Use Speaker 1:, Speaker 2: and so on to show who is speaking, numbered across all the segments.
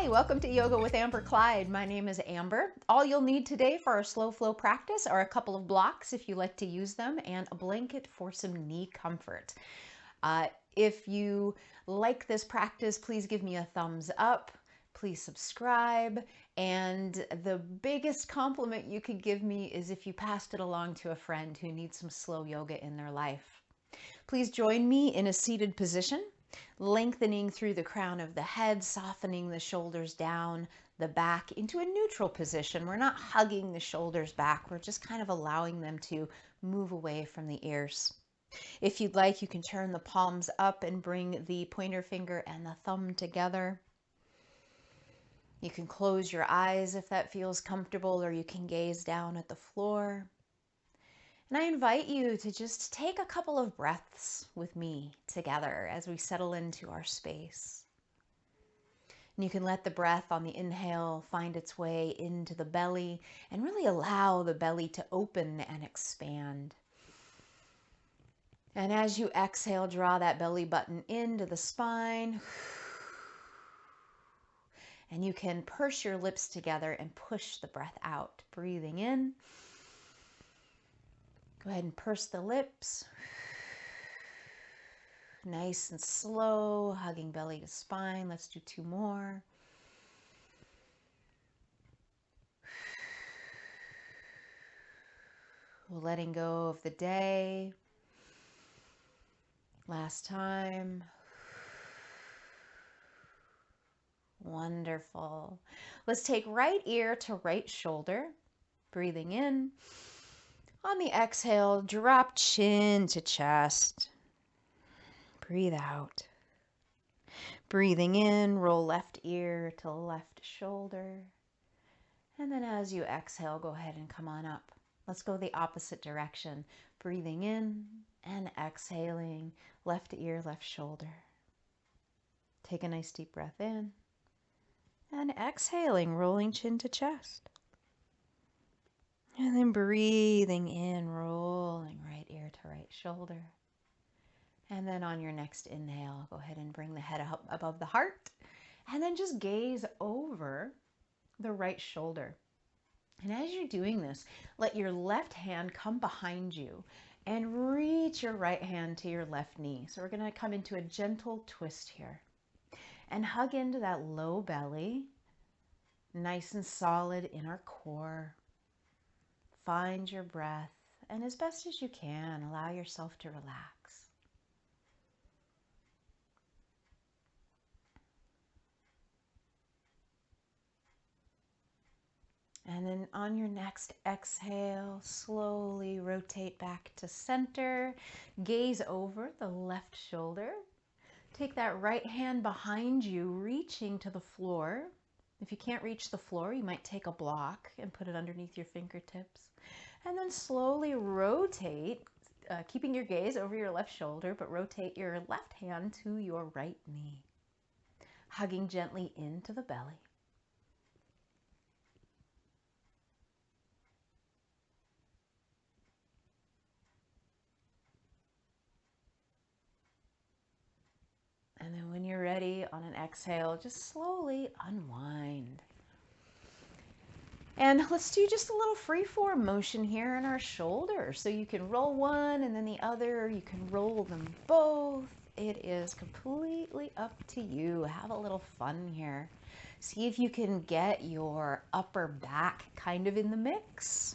Speaker 1: Hi, welcome to Yoga with Amber Kleid. My name is Amber. All you'll need today for our slow flow practice are a couple of blocks if you like to use them and a blanket for some knee comfort. If you like this practice, please give me a thumbs up. Please subscribe. And the biggest compliment you could give me is if you passed it along to a friend who needs some slow yoga in their life. Please join me in a seated position, lengthening through the crown of the head, softening the shoulders down, the back into a neutral position. We're not hugging the shoulders back. We're just kind of allowing them to move away from the ears. If you'd like, you can turn the palms up and bring the pointer finger and the thumb together. You can close your eyes if that feels comfortable, or you can gaze down at the floor. And I invite you to just take a couple of breaths with me together as we settle into our space. And you can let the breath on the inhale find its way into the belly and really allow the belly to open and expand. And as you exhale, draw that belly button into the spine. And you can purse your lips together and push the breath out. Breathing in. Go ahead and purse the lips. Nice and slow, hugging belly to spine. Let's do two more. Letting go of the day. Last time. Wonderful. Let's take right ear to right shoulder. Breathing in. On the exhale, drop chin to chest. Breathe out. Breathing in, roll left ear to left shoulder. And then as you exhale, go ahead and come on up. Let's go the opposite direction. Breathing in and exhaling, left ear, left shoulder. Take a nice deep breath in. And exhaling, rolling chin to chest. And then breathing in, rolling right ear to right shoulder. And then on your next inhale, go ahead and bring the head up above the heart. And then just gaze over the right shoulder. And as you're doing this, let your left hand come behind you and reach your right hand to your left knee. So we're going to come into a gentle twist here. And hug into that low belly, nice and solid in our core. Find your breath, and as best as you can, allow yourself to relax. And then on your next exhale, slowly rotate back to center. Gaze over the left shoulder. Take that right hand behind you, reaching to the floor. If you can't reach the floor, you might take a block and put it underneath your fingertips. And then slowly rotate, keeping your gaze over your left shoulder, but rotate your left hand to your right knee, hugging gently into the belly. And then when you're ready, on an exhale, just slowly unwind. And let's do just a little free-form motion here in our shoulders. So you can roll one and then the other. You can roll them both. It is completely up to you. Have a little fun here. See if you can get your upper back kind of in the mix.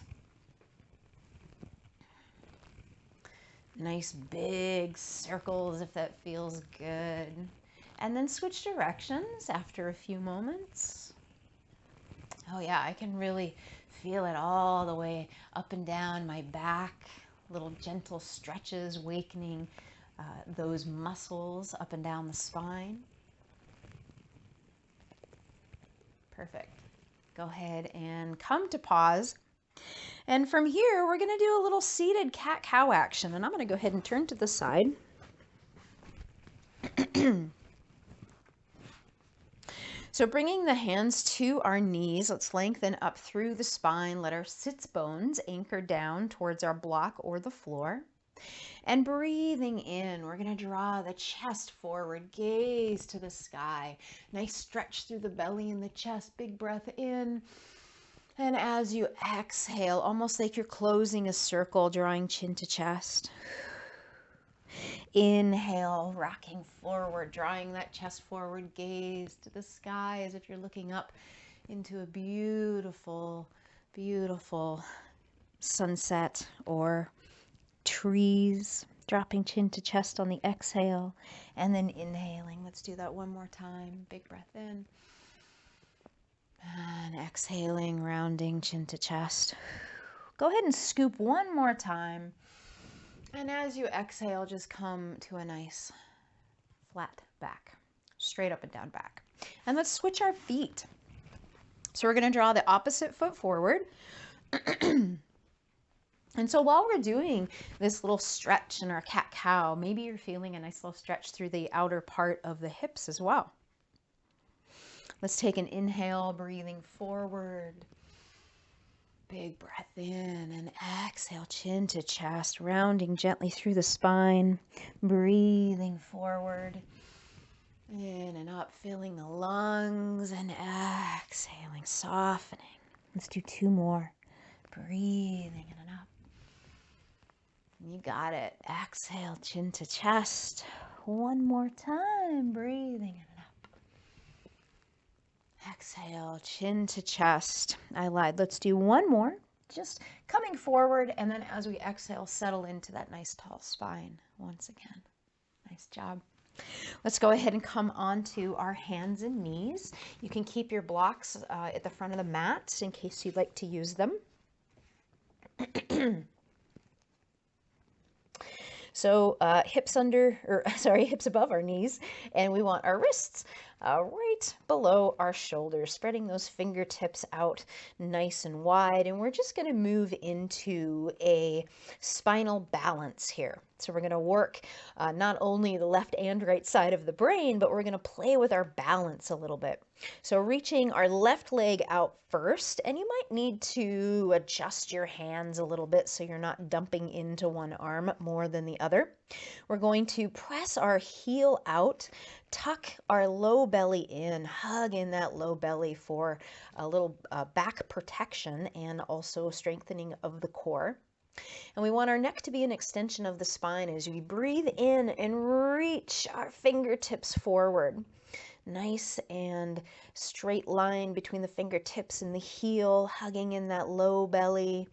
Speaker 1: Nice big circles if that feels good. And then switch directions after a few moments. Oh yeah, I can really feel it all the way up and down my back. Little gentle stretches, wakening those muscles up and down the spine. Perfect. Go ahead and come to pause. And from here, we're going to do a little seated cat-cow action. And I'm going to go ahead and turn to the side. So bringing the hands to our knees, let's lengthen up through the spine. Let our sits bones anchor down towards our block or the floor. And breathing in, we're going to draw the chest forward, gaze to the sky. Nice stretch through the belly and the chest. Big breath in. And as you exhale, almost like you're closing a circle, drawing chin to chest. Inhale, rocking forward, drawing that chest forward, gaze to the sky as if you're looking up into a beautiful, beautiful sunset or trees. Dropping chin to chest on the exhale and then inhaling. Let's do that one more time. Big breath in. And exhaling, rounding chin to chest. Go ahead and scoop one more time. And as you exhale, just come to a nice flat back, straight up and down back. And let's switch our feet. So we're going to draw the opposite foot forward. And so while we're doing this little stretch in our cat-cow, maybe you're feeling a nice little stretch through the outer part of the hips as well. Let's take an inhale, breathing forward. Big breath in and exhale, chin to chest, rounding gently through the spine, breathing forward. In and up, filling the lungs and exhaling, softening. Let's do two more. Breathing in and up. You got it. Exhale, chin to chest. One more time. Breathing in and up. Exhale, chin to chest. I lied. Let's do one more. Just coming forward, and then as we exhale, settle into that nice tall spine once again. Nice job. Let's go ahead and come onto our hands and knees. You can keep your blocks at the front of the mat in case you'd like to use them. So hips above our knees, and we want our wrists right below our shoulders, spreading those fingertips out nice and wide. And we're just going to move into a spinal balance here. So we're going to work not only the left and right side of the brain, but we're going to play with our balance a little bit. So reaching our left leg out first, and you might need to adjust your hands a little bit so you're not dumping into one arm more than the other. We're going to press our heel out, tuck our low belly in, hug in that low belly for a little back protection and also strengthening of the core. And we want our neck to be an extension of the spine as we breathe in and reach our fingertips forward. Nice and straight line between the fingertips and the heel, hugging in that low belly.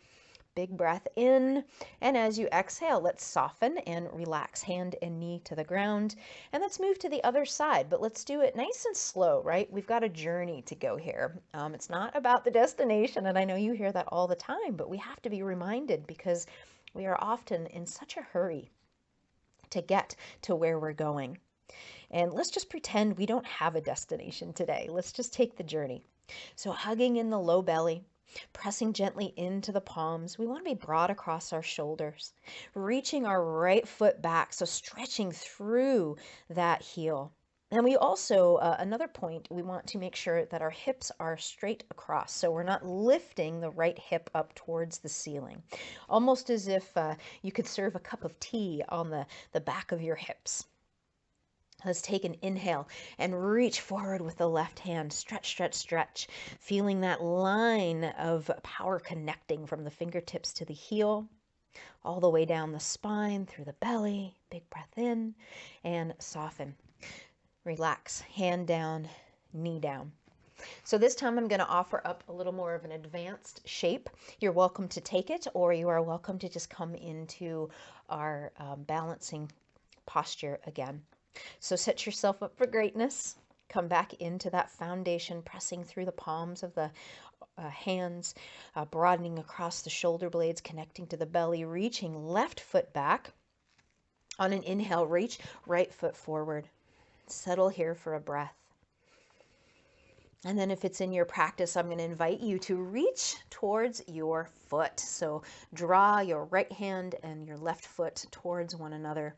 Speaker 1: Big breath in, and as you exhale, let's soften and relax hand and knee to the ground. And let's move to the other side, but let's do it nice and slow, right? We've got a journey to go here. It's not about the destination, and I know you hear that all the time, but we have to be reminded because we are often in such a hurry to get to where we're going. And let's just pretend we don't have a destination today. Let's just take the journey. So hugging in the low belly, pressing gently into the palms. We want to be broad across our shoulders, reaching our right foot back, so stretching through that heel. And we also, another point, we want to make sure that our hips are straight across, so we're not lifting the right hip up towards the ceiling, almost as if you could serve a cup of tea on the back of your hips. Let's take an inhale and reach forward with the left hand. Stretch, stretch, stretch. Feeling that line of power connecting from the fingertips to the heel, all the way down the spine, through the belly. Big breath in and soften. Relax. Hand down, knee down. So this time I'm going to offer up a little more of an advanced shape. You're welcome to take it, or you are welcome to just come into our balancing posture again. So set yourself up for greatness. Come back into that foundation, pressing through the palms of the hands, broadening across the shoulder blades, connecting to the belly, reaching left foot back. On an inhale, reach right foot forward. Settle here for a breath. And then if it's in your practice, I'm going to invite you to reach towards your foot. So draw your right hand and your left foot towards one another.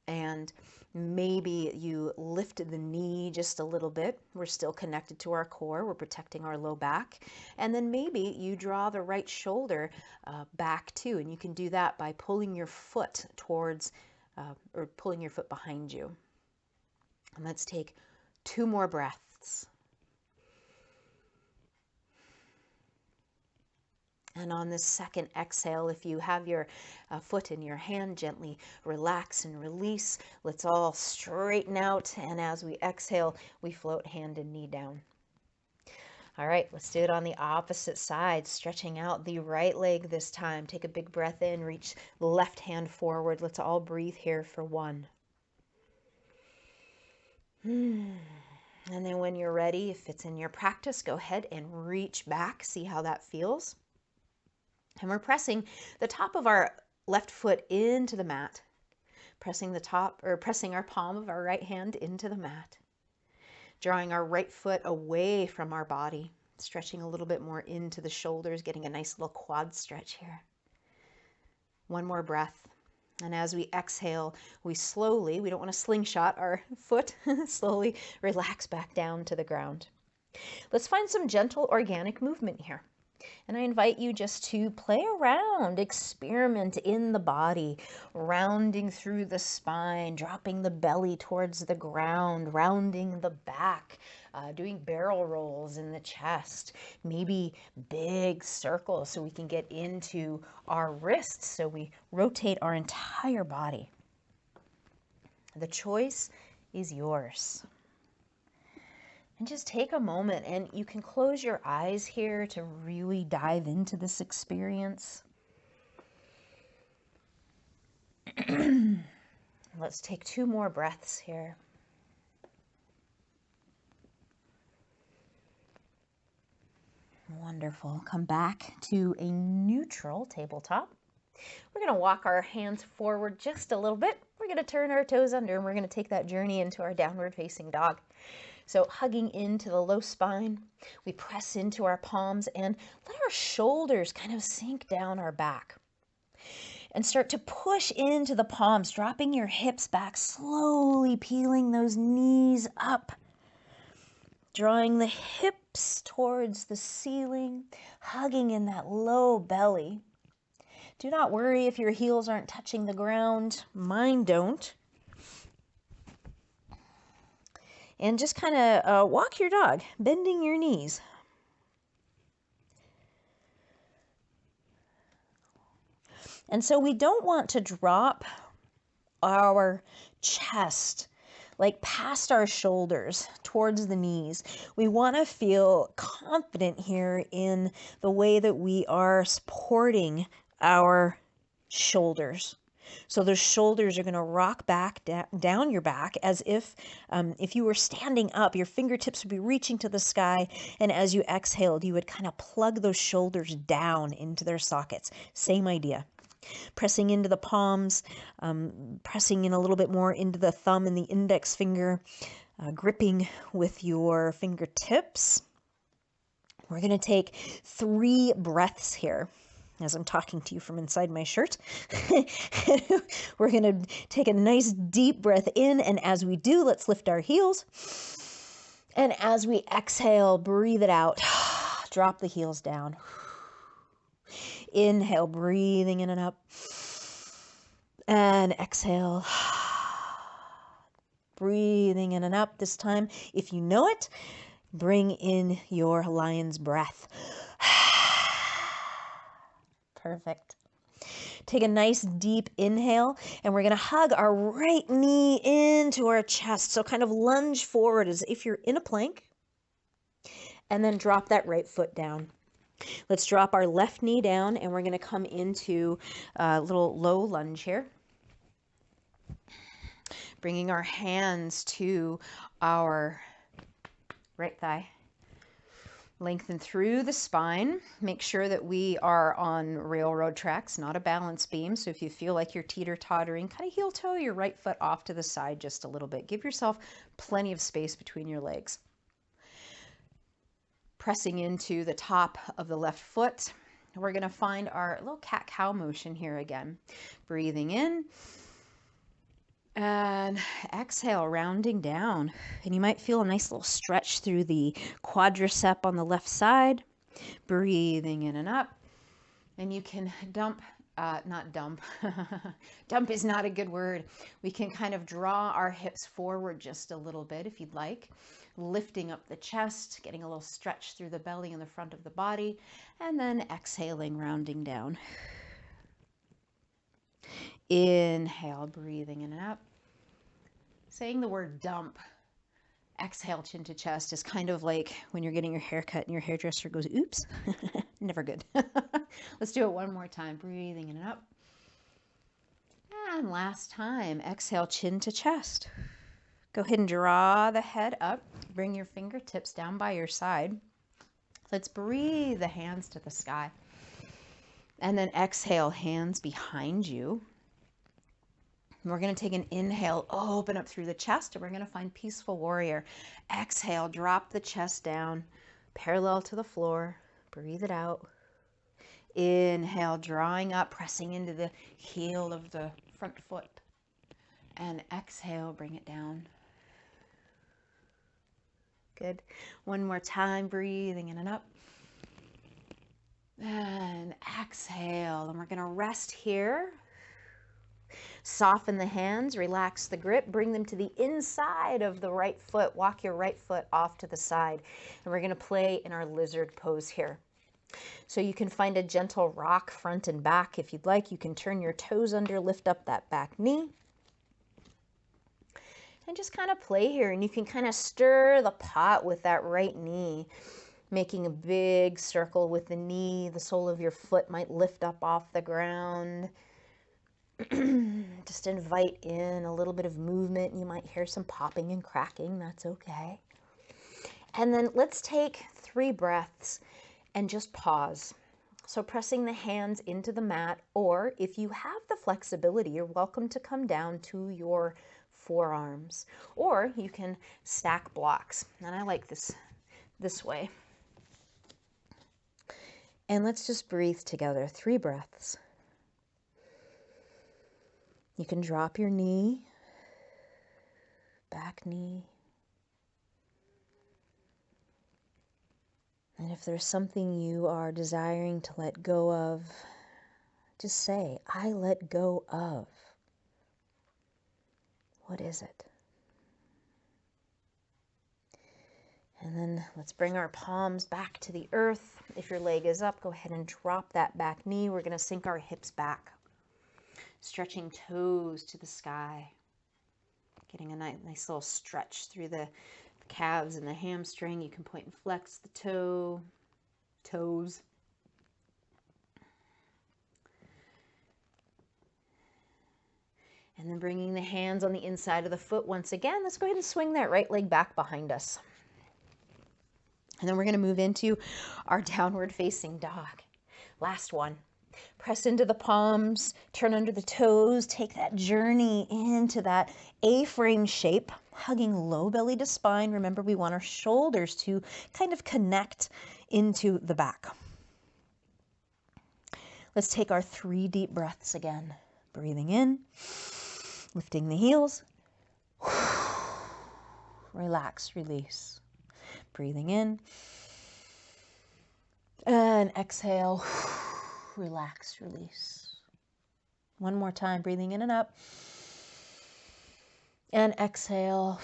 Speaker 1: And maybe you lift the knee just a little bit. We're still connected to our core. We're protecting our low back. And then maybe you draw the right shoulder back too. And you can do that by pulling your foot towards or pulling your foot behind you. And let's take 2 more breaths. And on this second exhale, if you have your foot in your hand, gently relax and release. Let's all straighten out. And as we exhale, we float hand and knee down. All right, let's do it on the opposite side, stretching out the right leg this time. Take a big breath in, reach the left hand forward. Let's all breathe here for 1. And then when you're ready, if it's in your practice, go ahead and reach back. See how that feels. And we're pressing the top of our left foot into the mat, pressing our palm of our right hand into the mat, drawing our right foot away from our body, stretching a little bit more into the shoulders, getting a nice little quad stretch here. 1 more breath. And as we exhale, we don't want to slingshot our foot, slowly relax back down to the ground. Let's find some gentle organic movement here. And I invite you just to play around, experiment in the body, rounding through the spine, dropping the belly towards the ground, rounding the back, doing barrel rolls in the chest, maybe big circles so we can get into our wrists, so we rotate our entire body. The choice is yours. And just take a moment, and you can close your eyes here to really dive into this experience. Let's take 2 more breaths here. Wonderful. Come back to a neutral tabletop. We're going to walk our hands forward just a little bit. We're going to turn our toes under, and we're going to take that journey into our downward facing dog. So hugging into the low spine, we press into our palms and let our shoulders kind of sink down our back. And start to push into the palms, dropping your hips back, slowly peeling those knees up. Drawing the hips towards the ceiling, hugging in that low belly. Do not worry if your heels aren't touching the ground. Mine don't. And just kind of walk your dog, bending your knees. And so we don't want to drop our chest like past our shoulders towards the knees. We want to feel confident here in the way that we are supporting our shoulders. So the shoulders are going to rock back down your back as if you were standing up, your fingertips would be reaching to the sky. And as you exhaled, you would kind of plug those shoulders down into their sockets. Same idea. Pressing into the palms, pressing in a little bit more into the thumb and the index finger, gripping with your fingertips. We're going to take 3 breaths here. As I'm talking to you from inside my shirt. We're going to take a nice deep breath in, and as we do, let's lift our heels. And as we exhale, breathe it out. Drop the heels down. Inhale, breathing in and up. And exhale. Breathing in and up. This time, if you know it, bring in your lion's breath. Perfect. Take a nice deep inhale, and we're going to hug our right knee into our chest. So kind of lunge forward as if you're in a plank, and then drop that right foot down. Let's drop our left knee down, and we're going to come into a little low lunge here. Bringing our hands to our right thigh. Lengthen through the spine. Make sure that we are on railroad tracks, not a balance beam. So if you feel like you're teeter-tottering, kind of heel toe your right foot off to the side just a little bit. Give yourself plenty of space between your legs. Pressing into the top of the left foot. We're going to find our little cat-cow motion here again. Breathing in. And exhale, rounding down. And you might feel a nice little stretch through the quadricep on the left side. Breathing in and up. And you can not dump. Dump is not a good word. We can kind of draw our hips forward just a little bit if you'd like. Lifting up the chest, getting a little stretch through the belly and the front of the body. And then exhaling, rounding down. Inhale, breathing in and up. Saying the word dump, exhale, chin to chest, is kind of like when you're getting your hair cut and your hairdresser goes, oops, never good. Let's do it one more time. Breathing in and up. And last time, exhale, chin to chest. Go ahead and draw the head up. Bring your fingertips down by your side. Let's breathe the hands to the sky. And then exhale, hands behind you. We're going to take an inhale, open up through the chest, and we're going to find peaceful warrior. Exhale, drop the chest down, parallel to the floor. Breathe it out. Inhale, drawing up, pressing into the heel of the front foot. And exhale, bring it down. Good. One more time, breathing in and up. And exhale, and we're going to rest here. Soften the hands, relax the grip, bring them to the inside of the right foot. Walk your right foot off to the side. And we're going to play in our lizard pose here. So you can find a gentle rock front and back if you'd like. You can turn your toes under, lift up that back knee. And just kind of play here. And you can kind of stir the pot with that right knee, making a big circle with the knee. The sole of your foot might lift up off the ground. Just invite in a little bit of movement. You might hear some popping and cracking. That's okay. And then let's take 3 breaths and just pause. So pressing the hands into the mat, or if you have the flexibility, you're welcome to come down to your forearms, or you can stack blocks. And I like this way. And let's just breathe together. 3 breaths. You can drop your knee, back knee. And if there's something you are desiring to let go of, just say, I let go of. What is it? And then let's bring our palms back to the earth. If your leg is up, go ahead and drop that back knee. We're going to sink our hips back. Stretching toes to the sky. Getting a nice little stretch through the calves and the hamstring. You can point and flex the toes. And then bringing the hands on the inside of the foot once again. Let's go ahead and swing that right leg back behind us. And then we're going to move into our downward facing dog. Last one. Press into the palms, turn under the toes, take that journey into that A-frame shape, hugging low belly to spine. Remember, we want our shoulders to kind of connect into the back. Let's take our 3 deep breaths again. Breathing in, lifting the heels. Relax, release. Breathing in. And exhale. Relax, release. One more time, breathing in and up. And exhale.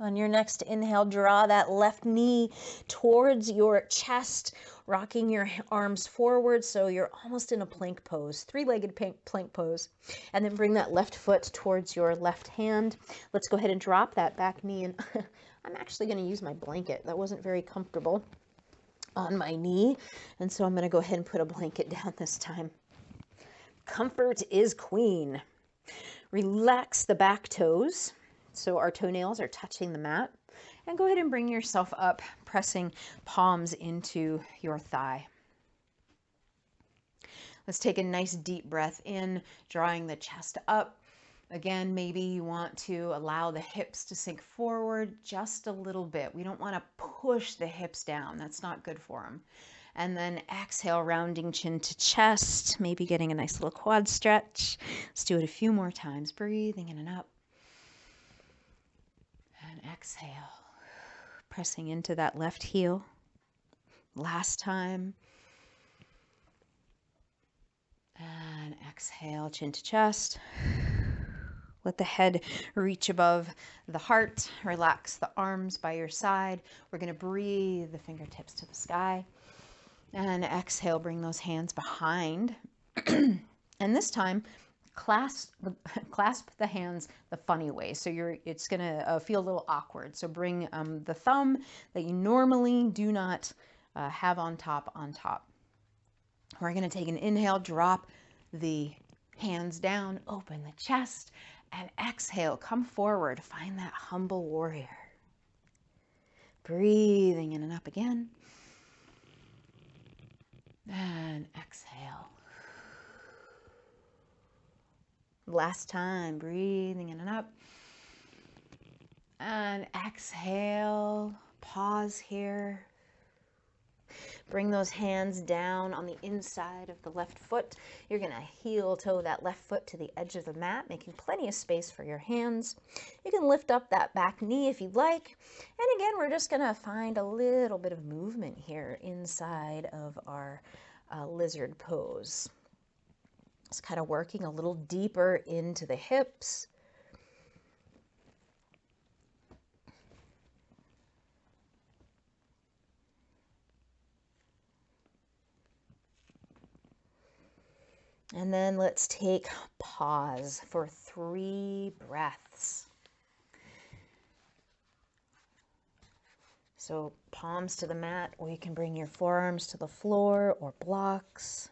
Speaker 1: On your next inhale, draw that left knee towards your chest, rocking your arms forward so you're almost in a plank pose, 3-legged plank pose. And then bring that left foot towards your left hand. Let's go ahead and drop that back knee. And I'm actually going to use my blanket. That wasn't very comfortable on my knee, and so I'm going to go ahead and put a blanket down this time. Comfort is queen. Relax the back toes so our toenails are touching the mat, and go ahead and bring yourself up, pressing palms into your thigh. Let's take a nice deep breath in, drawing the chest up. Again, maybe you want to allow the hips to sink forward just a little bit. We don't want to push the hips down. That's not good for them. And then exhale, rounding chin to chest, maybe getting a nice little quad stretch. Let's do it a few more times. Breathing in and up. And exhale, pressing into that left heel. Last time. And exhale, chin to chest. Let the head reach above the heart. Relax the arms by your side. We're going to breathe the fingertips to the sky. And exhale, bring those hands behind. And this time, clasp the hands the funny way. So it's going to feel a little awkward. So bring the thumb that you normally do not have on top. We're going to take an inhale, drop the hands down, open the chest, and exhale, come forward, find that humble warrior. Breathing in and up again. And exhale. Last time, breathing in and up. And exhale, pause here. Bring those hands down on the inside of the left foot. You're going to heel toe that left foot to the edge of the mat, making plenty of space for your hands. You can lift up that back knee if you'd like. And again, we're just going to find a little bit of movement here inside of our lizard pose. It's kind of working a little deeper into the hips. And then let's take pause for 3 breaths. So palms to the mat, or you can bring your forearms to the floor or blocks.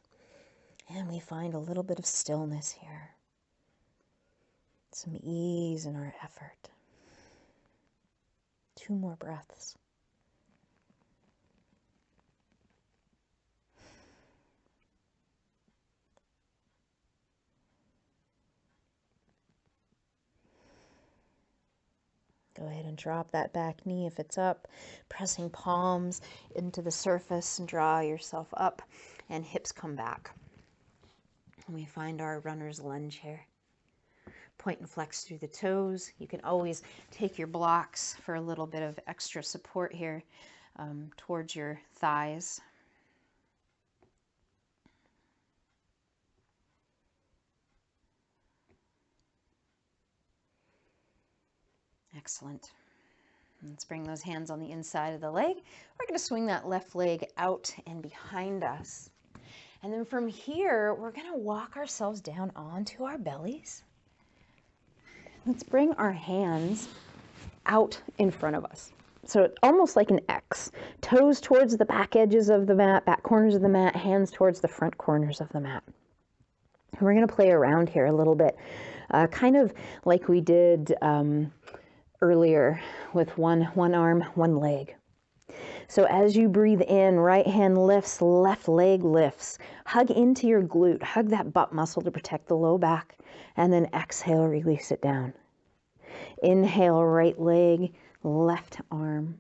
Speaker 1: And we find a little bit of stillness here. Some ease in our effort. 2 more breaths. Go ahead and drop that back knee if it's up, pressing palms into the surface and draw yourself up, and hips come back. And we find our runner's lunge here. Point and flex through the toes. You can always take your blocks for a little bit of extra support here towards your thighs. Excellent. Let's bring those hands on the inside of the leg. We're going to swing that left leg out and behind us. And then from here, we're going to walk ourselves down onto our bellies. Let's bring our hands out in front of us. So almost like an X. Toes towards the back edges of the mat, back corners of the mat, hands towards the front corners of the mat. And we're going to play around here a little bit, kind of like we did earlier with one arm, one leg. So as you breathe in, right hand lifts, left leg lifts. Hug into your glute. Hug that butt muscle to protect the low back. And then exhale, release it down. Inhale, right leg, left arm.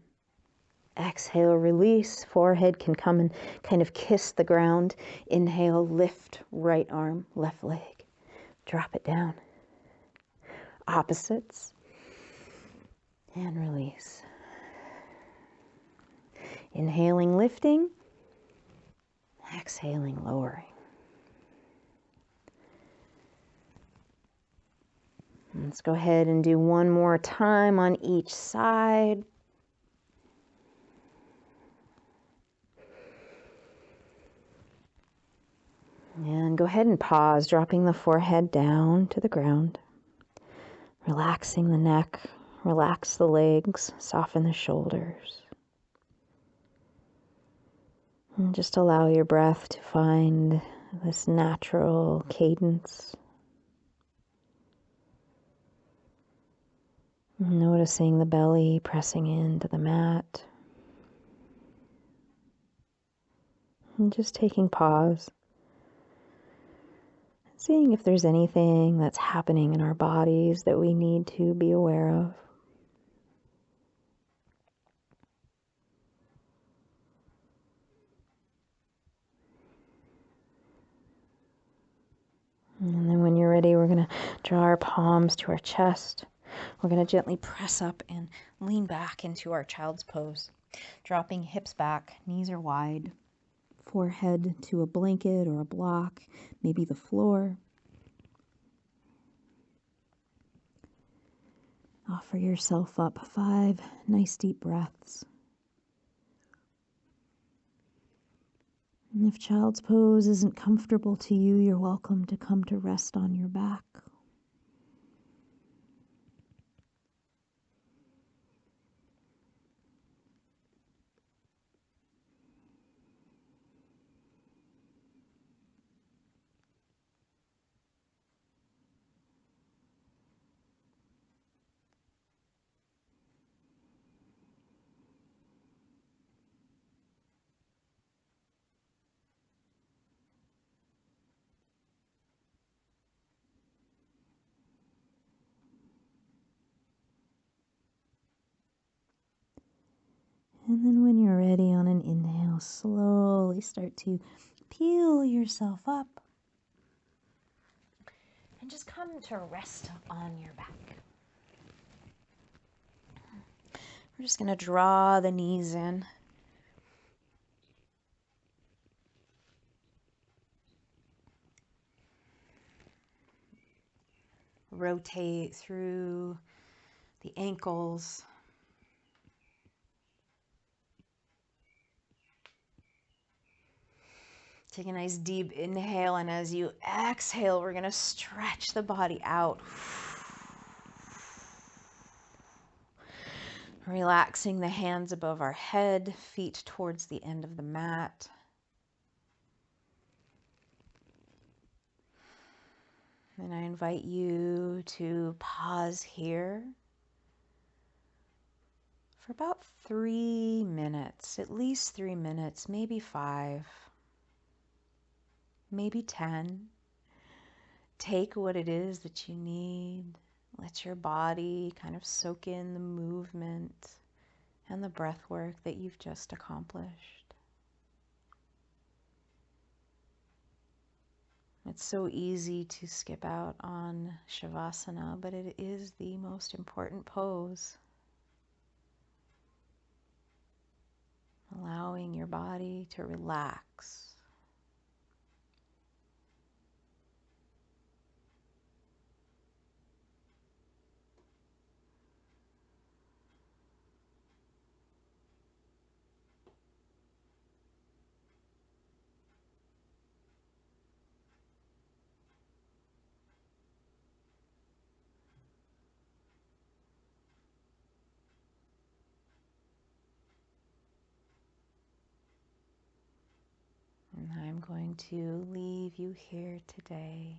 Speaker 1: Exhale, release. Forehead can come and kind of kiss the ground. Inhale, lift, right arm, left leg. Drop it down. Opposites. And release. Inhaling, lifting. Exhaling, lowering. Let's go ahead and do one more time on each side. And go ahead and pause, dropping the forehead down to the ground. Relaxing the neck, relax the legs, soften the shoulders. And just allow your breath to find this natural cadence. Noticing the belly pressing into the mat. And just taking pause. Seeing if there's anything that's happening in our bodies that we need to be aware of. ready, we're going to draw our palms to our chest. We're going to gently press up and lean back into our child's pose. Dropping hips back, knees are wide, forehead to a blanket or a block, maybe the floor. Offer yourself up 5 nice deep breaths. And if child's pose isn't comfortable to you, you're welcome to come to rest on your back. And then when you're ready on an inhale, slowly start to peel yourself up and just come to rest on your back. We're just going to draw the knees in. Rotate through the ankles. Take a nice deep inhale, and as you exhale, we're going to stretch the body out. Relaxing the hands above our head, feet towards the end of the mat. And I invite you to pause here for about 3 minutes, at least 3 minutes, maybe 5, maybe 10. Take what it is that you need. Let your body kind of soak in the movement and the breath work that you've just accomplished. It's so easy to skip out on Shavasana, but it is the most important pose. Allowing your body to relax. And I'm going to leave you here today.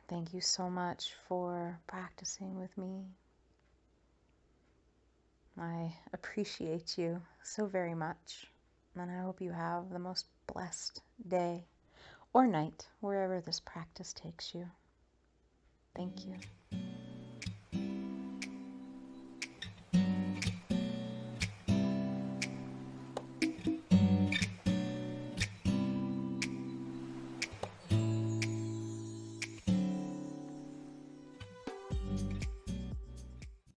Speaker 1: Thank you so much for practicing with me. I appreciate you so very much, and I hope you have the most blessed day or night, wherever this practice takes you. Thank you.